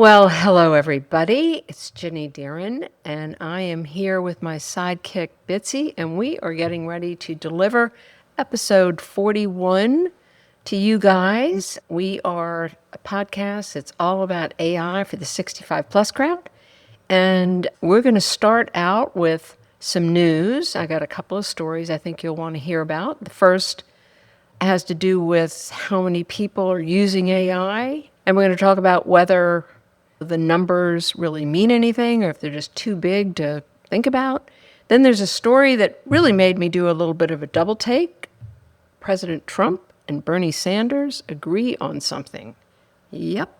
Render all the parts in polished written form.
Well, hello everybody. It's Ginny Deeren, and I am here with my sidekick Bitsy, and we are getting ready to deliver episode 41 to you guys. We are a podcast that's all about AI for the 65 plus crowd, and we're going to start out with some news. I got a couple of stories I think you'll want to hear about. The first has to do with how many people are using AI, and we're going to talk about whether the numbers really mean anything or if they're just too big to think about. Then there's a story that really made me do a little bit of a double take. President Trump and Bernie Sanders agree on something. Yep,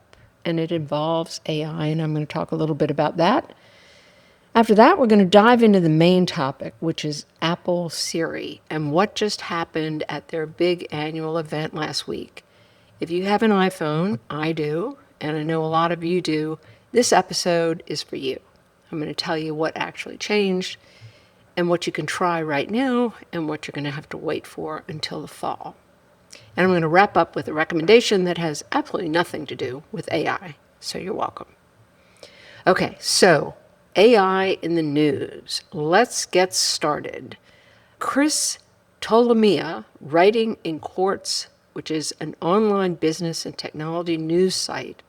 and it involves AI, and I'm going to talk a little bit about that. After that, we're going to dive into the main topic, which is Apple Siri and what just happened at their big annual event last week. If you have an iPhone, I do, and I know a lot of you do, this episode is for you. I'm going to tell you what actually changed and what you can try right now and what you're going to have to wait for until the fall. And I'm going to wrap up with a recommendation that has absolutely nothing to do with AI, so you're welcome. Okay, so AI in the news. Let's get started. Chris Ptolemy, writing in Quartz, which is an online business and technology news site,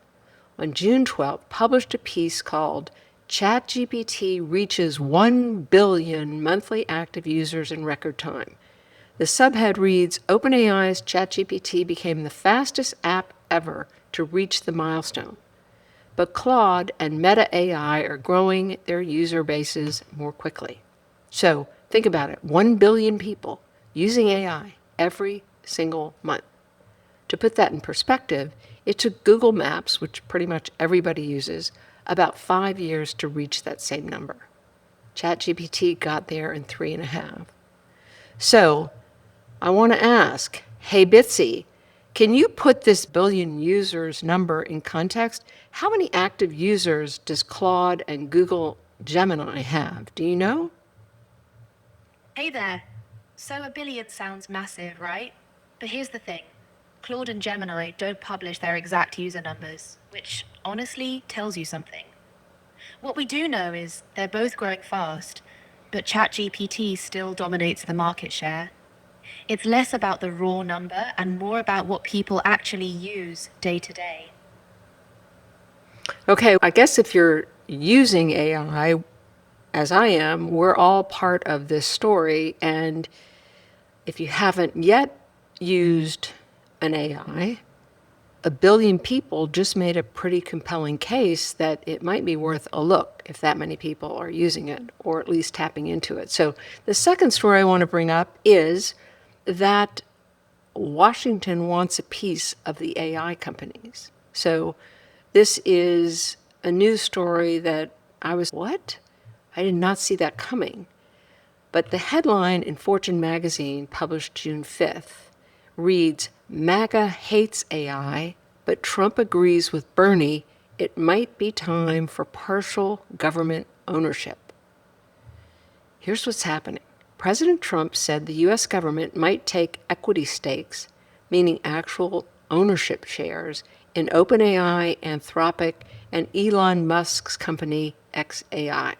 on June 12th published a piece called ChatGPT Reaches 1 Billion Monthly Active Users in Record Time. The subhead reads, OpenAI's ChatGPT became the fastest app ever to reach the milestone. But Claude and Meta AI are growing their user bases more quickly. So think about it, 1 billion people using AI every single month. To put that in perspective, it took Google Maps, which pretty much everybody uses, about 5 years to reach that same number. ChatGPT got there in 3.5. So I want to ask, hey Bitsy, can you put this billion users number in context? How many active users does Claude and Google Gemini have? Do you know? Hey there. So a billion sounds massive, right? But here's the thing. Claude and Gemini don't publish their exact user numbers, which honestly tells you something. What we do know is they're both growing fast, but ChatGPT still dominates the market share. It's less about the raw number and more about what people actually use day to day. Okay, I guess if you're using AI, as I am, we're all part of this story. And if you haven't yet used an AI, a billion people just made a pretty compelling case that it might be worth a look if that many people are using it, or at least tapping into it. So the second story I want to bring up is that Washington wants a piece of the AI companies. So this is a news story that I was, what? I did not see that coming. But the headline in Fortune magazine, published June 5th, reads, MAGA hates AI, but Trump agrees with Bernie it might be time for partial government ownership. Here's what's happening. President Trump said the U.S. government might take equity stakes, meaning actual ownership shares, in OpenAI, Anthropic, and Elon Musk's company xAI.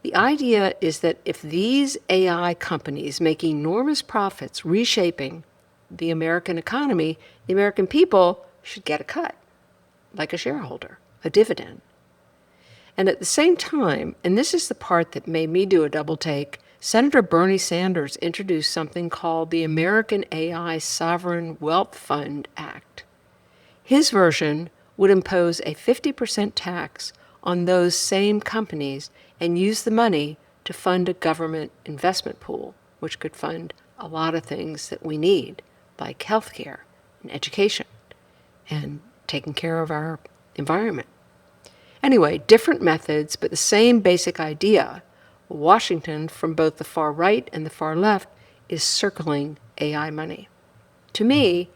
The idea is that if these AI companies make enormous profits reshaping the American economy, the American people should get a cut, like a shareholder, a dividend. And at the same time, and this is the part that made me do a double take, Senator Bernie Sanders introduced something called the American AI Sovereign Wealth Fund Act. His version would impose a 50% tax on those same companies and use the money to fund a government investment pool, which could fund a lot of things that we need, like healthcare and education and taking care of our environment. Anyway, different methods, but the same basic idea. Washington, from both the far right and the far left, is circling AI money. To me,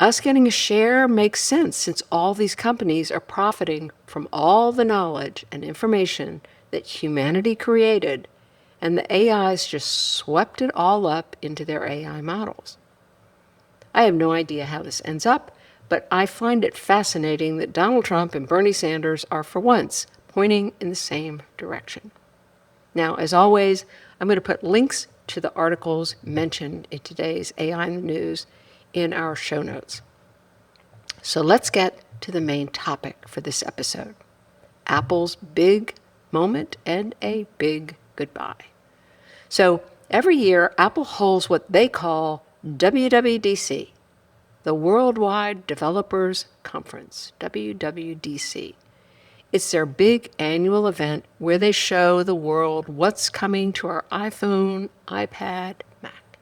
us getting a share makes sense since all these companies are profiting from all the knowledge and information that humanity created, and the AIs just swept it all up into their AI models. I have no idea how this ends up, but I find it fascinating that Donald Trump and Bernie Sanders are, for once, pointing in the same direction. Now, as always, I'm going to put links to the articles mentioned in today's AI in the News in our show notes. So let's get to the main topic for this episode: Apple's big moment and a big goodbye. So every year, Apple holds what they call WWDC, the Worldwide Developers Conference, WWDC. It's their big annual event where they show the world what's coming to our iPhone, iPad, Mac.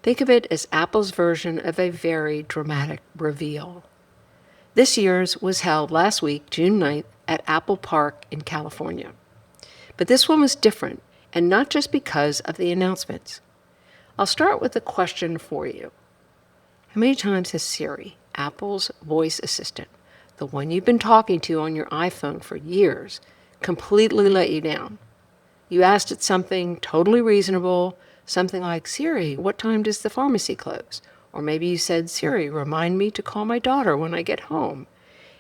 Think of it as Apple's version of a very dramatic reveal. This year's was held last week, June 9th, at Apple Park in California. But this one was different, and not just because of the announcements. I'll start with a question for you. How many times has Siri, Apple's voice assistant, the one you've been talking to on your iPhone for years, completely let you down? You asked it something totally reasonable, something like, "Siri, what time does the pharmacy close?" Or maybe you said, "Siri, remind me to call my daughter when I get home."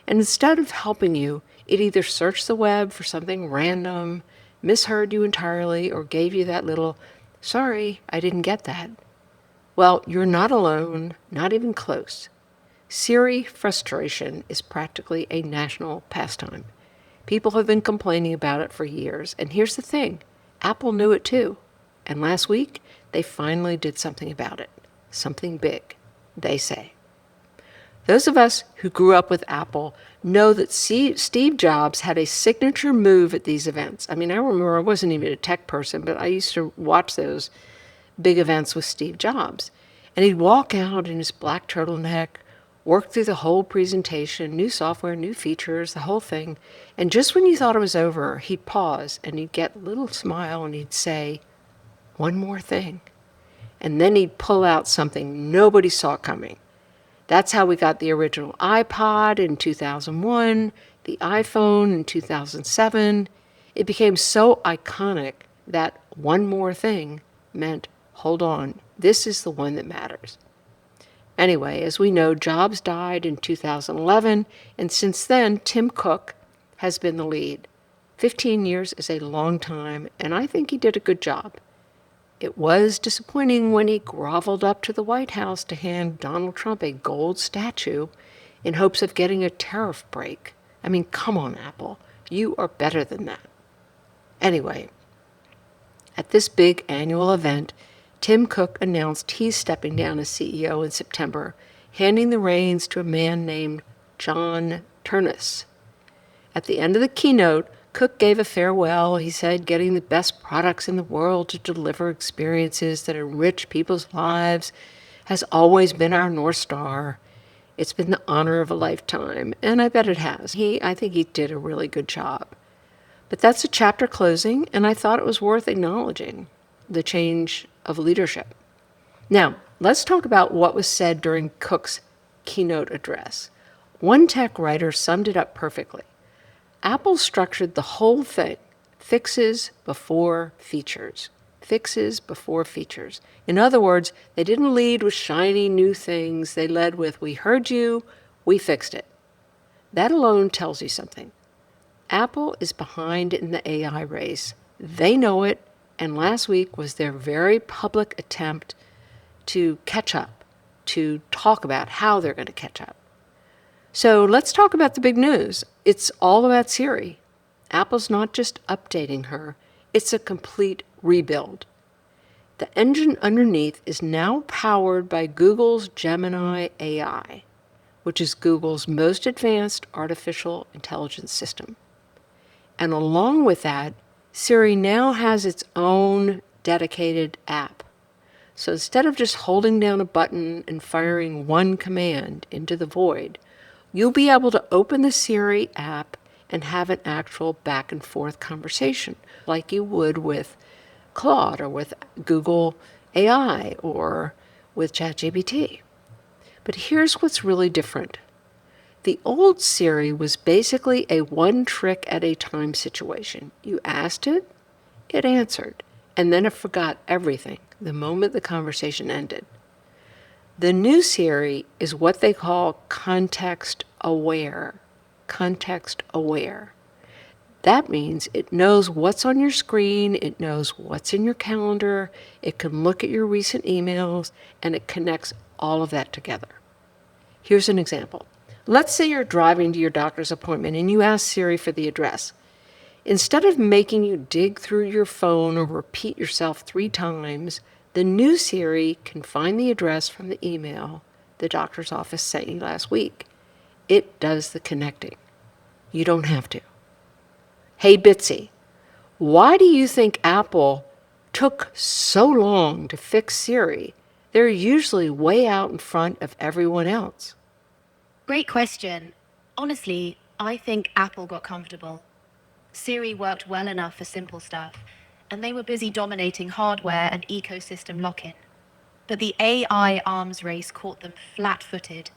And instead of helping you, it either searched the web for something random, misheard you entirely, or gave you that little, "Sorry, I didn't get that." Well, you're not alone, not even close. Siri frustration is practically a national pastime. People have been complaining about it for years, and here's the thing: Apple knew it too. And last week, they finally did something about it. Something big, they say. Those of us who grew up with Apple know that Steve Jobs had a signature move at these events. I mean, I remember I wasn't even a tech person, but I used to watch those big events with Steve Jobs. And he'd walk out in his black turtleneck, work through the whole presentation, new software, new features, the whole thing. And just when you thought it was over, he'd pause and he'd get a little smile and he'd say, "One more thing." And then he'd pull out something nobody saw coming. That's how we got the original iPod in 2001, the iPhone in 2007. It became so iconic that one more thing meant, hold on, this is the one that matters. Anyway, as we know, Jobs died in 2011, and since then, Tim Cook has been the lead. 15 years is a long time, and I think he did a good job. It was disappointing when he groveled up to the White House to hand Donald Trump a gold statue in hopes of getting a tariff break. I mean, come on, Apple. You are better than that. Anyway, at this big annual event, Tim Cook announced he's stepping down as CEO in September, handing the reins to a man named John Ternus. At the end of the keynote, Cook gave a farewell. He said getting the best products in the world to deliver experiences that enrich people's lives has always been our North Star. It's been the honor of a lifetime, and I bet it has. I think he did a really good job. But that's a chapter closing, and I thought it was worth acknowledging the change of leadership. Now, let's talk about what was said during Cook's keynote address. One tech writer summed it up perfectly. Apple structured the whole thing, fixes before features. Fixes before features. In other words, they didn't lead with shiny new things. They led with, "We heard you, we fixed it." That alone tells you something. Apple is behind in the AI race. They know it, and last week was their very public attempt to catch up, to talk about how they're going to catch up. So let's talk about the big news. It's all about Siri. Apple's not just updating her, it's a complete rebuild. The engine underneath is now powered by Google's Gemini AI, which is Google's most advanced artificial intelligence system. And along with that, Siri now has its own dedicated app. So instead of just holding down a button and firing one command into the void, you'll be able to open the Siri app and have an actual back and forth conversation like you would with Claude or with Google AI or with ChatGPT. But here's what's really different. The old Siri was basically a one trick at a time situation. You asked it, it answered, and then it forgot everything the moment the conversation ended. The new Siri is what they call context aware. Context aware. That means it knows what's on your screen, it knows what's in your calendar, it can look at your recent emails, and it connects all of that together. Here's an example. Let's say you're driving to your doctor's appointment and you ask Siri for the address. Instead of making you dig through your phone or repeat yourself 3 times, the new Siri can find the address from the email the doctor's office sent you last week. It does the connecting. You don't have to. Hey Bitsy, why do you think Apple took so long to fix Siri? They're usually way out in front of everyone else. Great question. Honestly, I think Apple got comfortable. Siri worked well enough for simple stuff, and they were busy dominating hardware and ecosystem lock-in. But the AI arms race caught them flat-footed.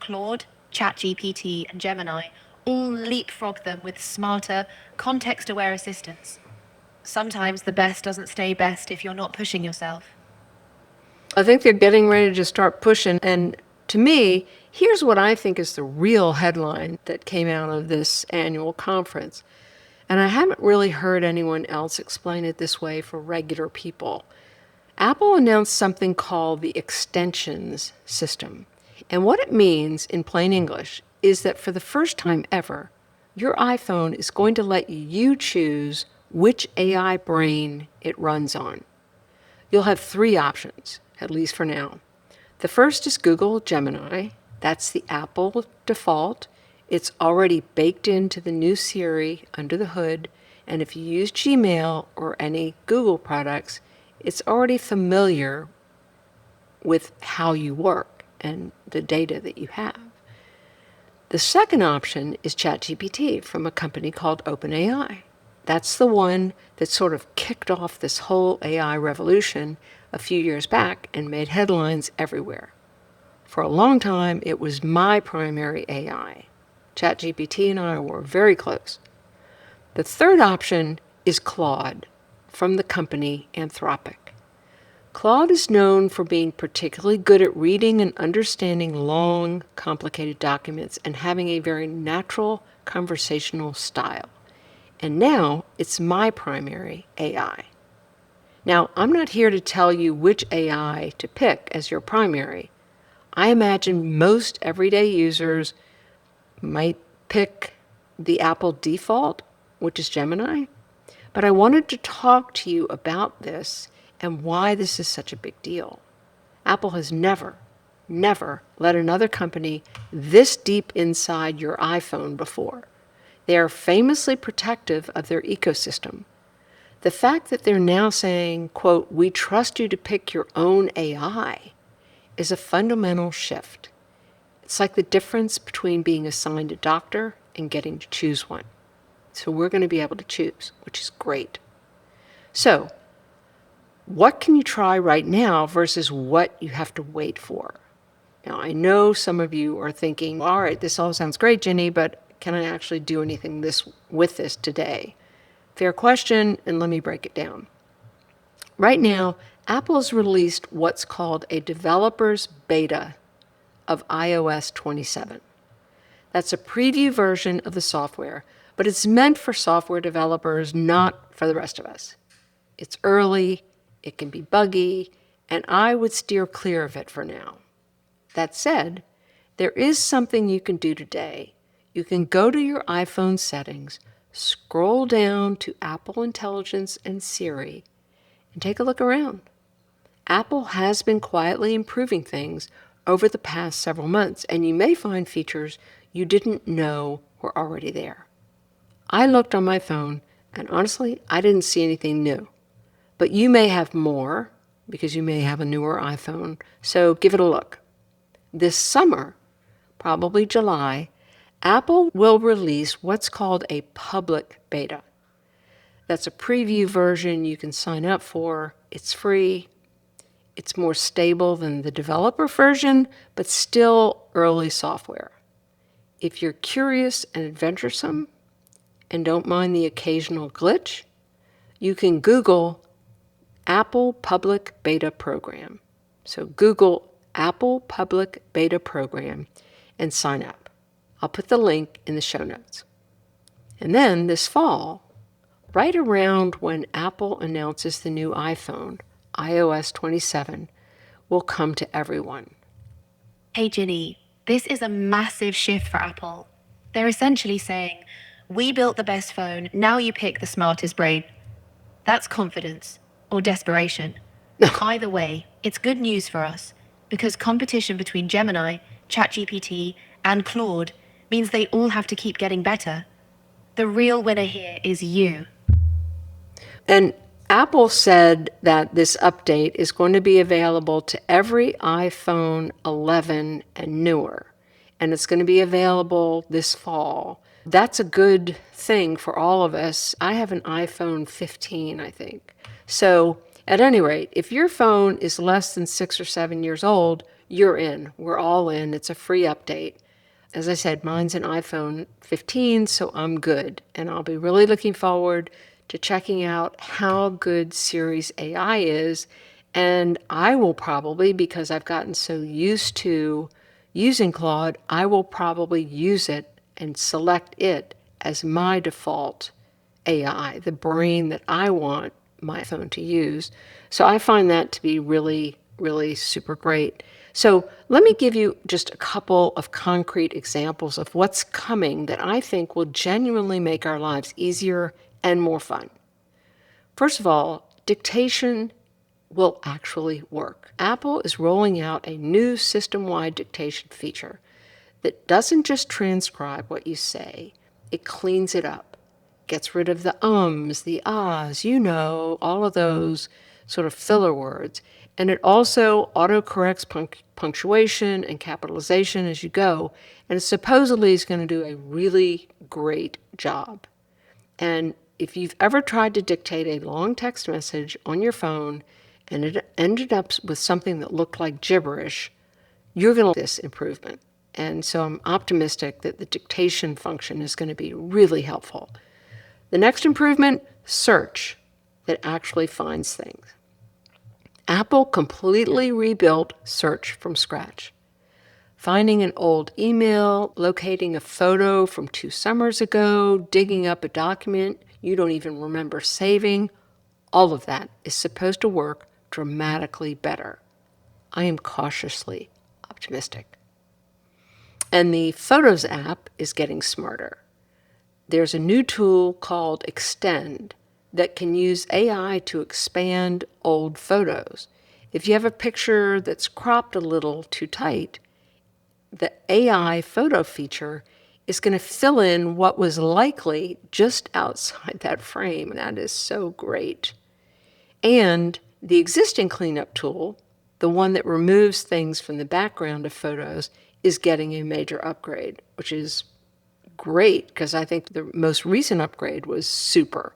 Claude, ChatGPT, and Gemini all leapfrogged them with smarter, context-aware assistants. Sometimes the best doesn't stay best if you're not pushing yourself. I think they're getting ready to start pushing, and to me, here's what I think is the real headline that came out of this annual conference. And I haven't really heard anyone else explain it this way for regular people. Apple announced something called the extensions system. And what it means in plain English is that for the first time ever, your iPhone is going to let you choose which AI brain it runs on. You'll have 3 options, at least for now. The first is Google Gemini. That's the Apple default. It's already baked into the new Siri under the hood, and if you use Gmail or any Google products, it's already familiar with how you work and the data that you have. The second option is ChatGPT from a company called OpenAI. That's the one that sort of kicked off this whole AI revolution a few years back and made headlines everywhere. For a long time, it was my primary AI. ChatGPT and I were very close. The third option is Claude from the company Anthropic. Claude is known for being particularly good at reading and understanding long, complicated documents and having a very natural conversational style. And now it's my primary AI. Now, I'm not here to tell you which AI to pick as your primary. I imagine most everyday users might pick the Apple default, which is Gemini. But I wanted to talk to you about this and why this is such a big deal. Apple has never let another company this deep inside your iPhone before. They are famously protective of their ecosystem. The fact that they're now saying, quote, "We trust you to pick your own AI," is a fundamental shift. It's like the difference between being assigned a doctor and getting to choose one. So we're going to be able to choose, which is great. So, what can you try right now versus what you have to wait for? Now, I know some of you are thinking, all right, this all sounds great, Ginny, but can I actually do anything with this today? Fair question, and let me break it down. Right now, Apple has released what's called a developer's beta of iOS 27. That's a preview version of the software, but it's meant for software developers, not for the rest of us. It's early, it can be buggy, and I would steer clear of it for now. That said, there is something you can do today. You can go to your iPhone settings, scroll down to Apple Intelligence and Siri, and take a look around. Apple has been quietly improving things over the past several months, and you may find features you didn't know were already there. I looked on my phone, and honestly, I didn't see anything new. But you may have more, because you may have a newer iPhone, so give it a look. This summer, probably July, Apple will release what's called a public beta. That's a preview version you can sign up for. It's free. It's more stable than the developer version, but still early software. If you're curious and adventuresome and don't mind the occasional glitch, you can Google Apple Public Beta Program. So Google Apple Public Beta Program and sign up. I'll put the link in the show notes. And then this fall, right around when Apple announces the new iPhone, iOS 27, will come to everyone. Hey, Ginny, this is a massive shift for Apple. They're essentially saying, we built the best phone, now you pick the smartest brain. That's confidence or desperation. Either way, it's good news for us because competition between Gemini, ChatGPT, and Claude means they all have to keep getting better. The real winner here is you. And Apple said that this update is going to be available to every iPhone 11 and newer, and it's going to be available this fall. That's a good thing for all of us. I have an iPhone 15, I think. So, at any rate, if your phone is less than 6 or 7 years old, you're in. We're all in. It's a free update. As I said, mine's an iPhone 15, so I'm good. And I'll be really looking forward to checking out how good Siri's AI is. And I will probably, because I've gotten so used to using Claude, I will probably use it and select it as my default AI, the brain that I want my phone to use. So I find that to be really, really super great. So let me give you just a couple of concrete examples of what's coming that I think will genuinely make our lives easier and more fun. First of all, dictation will actually work. Apple is rolling out a new system-wide dictation feature that doesn't just transcribe what you say, it cleans it up, gets rid of the ums, the ahs, all of those sort of filler words. And it also autocorrects punctuation and capitalization as you go. And supposedly is going to do a really great job. And if you've ever tried to dictate a long text message on your phone and it ended up with something that looked like gibberish, you're going to get this improvement. And so I'm optimistic that the dictation function is going to be really helpful. The next improvement, search, that actually finds things. Apple completely rebuilt search from scratch. Finding an old email, locating a photo from 2 summers ago, digging up a document you don't even remember saving, all of that is supposed to work dramatically better. I am cautiously optimistic. And the Photos app is getting smarter. There's a new tool called Extend that can use AI to expand old photos. If you have a picture that's cropped a little too tight, the AI photo feature is going to fill in what was likely just outside that frame. That is so great. And the existing cleanup tool, the one that removes things from the background of photos, is getting a major upgrade, which is great because I think the most recent upgrade was super.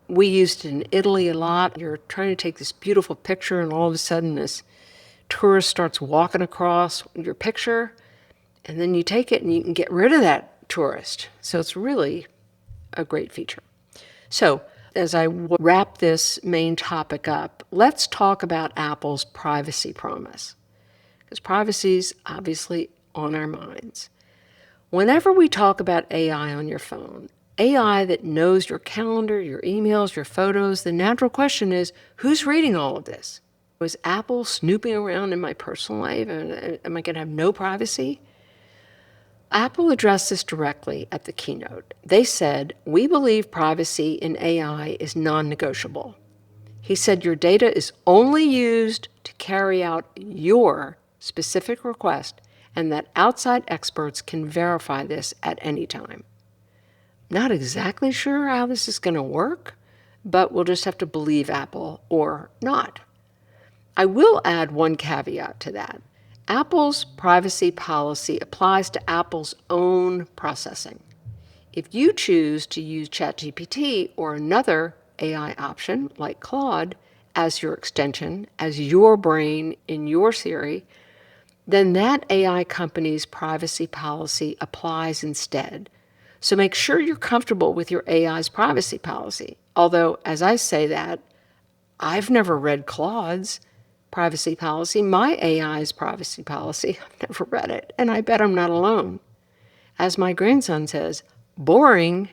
We used it in Italy a lot. You're trying to take this beautiful picture and all of a sudden this tourist starts walking across your picture and then you take it and you can get rid of that tourist. So it's really a great feature. So as I wrap this main topic up, let's talk about Apple's privacy promise, because privacy is obviously on our minds. Whenever we talk about AI on your phone, AI that knows your calendar, your emails, your photos, the natural question is, who's reading all of this? Was Apple snooping around in my personal life? Am I going to have no privacy? Apple addressed this directly at the keynote. They said, we believe privacy in AI is non-negotiable. He said your data is only used to carry out your specific request and that outside experts can verify this at any time. Not exactly sure how this is going to work, but we'll just have to believe Apple or not. I will add one caveat to that. Apple's privacy policy applies to Apple's own processing. If you choose to use ChatGPT or another AI option like Claude as your extension, as your brain in your Siri, then that AI company's privacy policy applies instead. So make sure you're comfortable with your AI's privacy policy. Although, as I say that, I've never read Claude's, privacy policy, my AI's privacy policy. I've never read it, and I bet I'm not alone. As my grandson says, boring.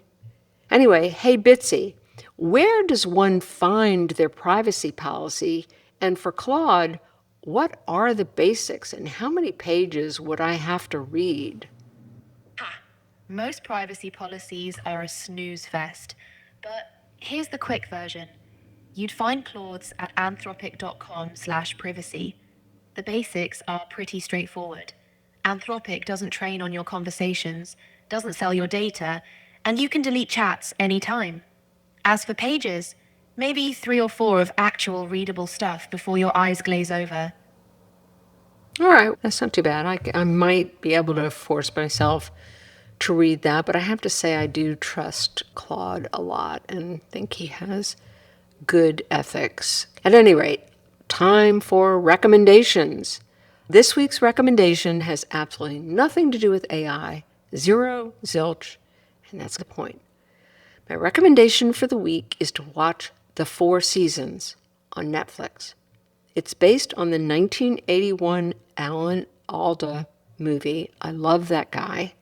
Anyway, hey Bitsy, where does one find their privacy policy? And for Claude, what are the basics and how many pages would I have to read? Most privacy policies are a snooze fest, but here's the quick version. You'd find Claude's at anthropic.com/privacy. The basics are pretty straightforward. Anthropic doesn't train on your conversations, doesn't sell your data, and you can delete chats anytime. As for pages, maybe 3 or 4 of actual readable stuff before your eyes glaze over. All right, that's not too bad. I might be able to force myself to read that, but I have to say I do trust Claude a lot and think he has good ethics. At any rate, time for recommendations. This week's recommendation has absolutely nothing to do with AI, zero, zilch, and that's the point. My recommendation for the week is to watch The Four Seasons on Netflix. It's based on the 1981 Alan Alda movie. I love that guy.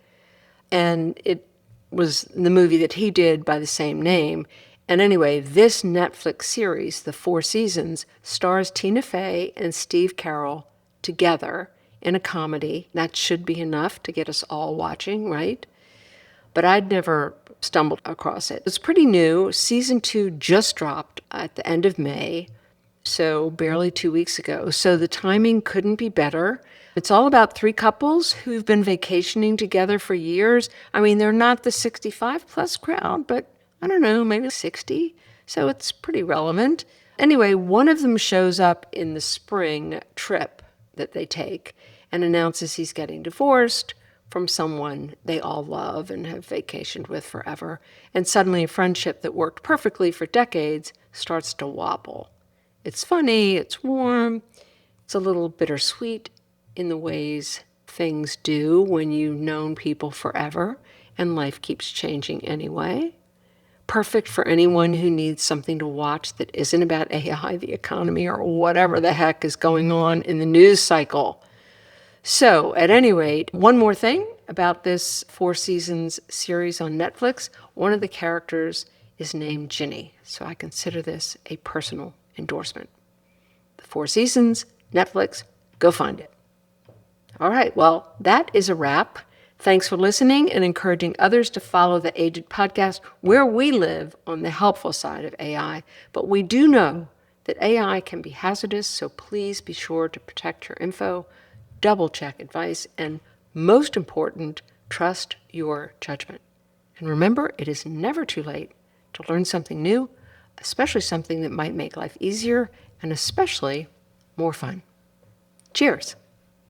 And it was the movie that he did by the same name. And anyway, this Netflix series, The Four Seasons, stars Tina Fey and Steve Carell together in a comedy. That should be enough to get us all watching, right? But I'd never stumbled across it. It's pretty new. Season 2 just dropped at the end of May, so barely 2 weeks ago. So the timing couldn't be better. It's all about 3 couples who've been vacationing together for years. I mean, they're not the 65-plus crowd, but I don't know, maybe 60. So it's pretty relevant. Anyway, one of them shows up in the spring trip that they take and announces he's getting divorced from someone they all love and have vacationed with forever. And suddenly a friendship that worked perfectly for decades starts to wobble. It's funny, it's warm, it's a little bittersweet in the ways things do when you've known people forever and life keeps changing anyway. Perfect for anyone who needs something to watch that isn't about AI, the economy, or whatever the heck is going on in the news cycle. So, at any rate, one more thing about this Four Seasons series on Netflix. One of the characters is named Ginny, so I consider this a personal endorsement. The Four Seasons, Netflix, go find it. All right, well, that is a wrap. Thanks for listening and encouraging others to follow the Aged Podcast, where we live on the helpful side of AI. But we do know that AI can be hazardous, so please be sure to protect your info, double-check advice, and most important, trust your judgment. And remember, it is never too late to learn something new, especially something that might make life easier and especially more fun. Cheers.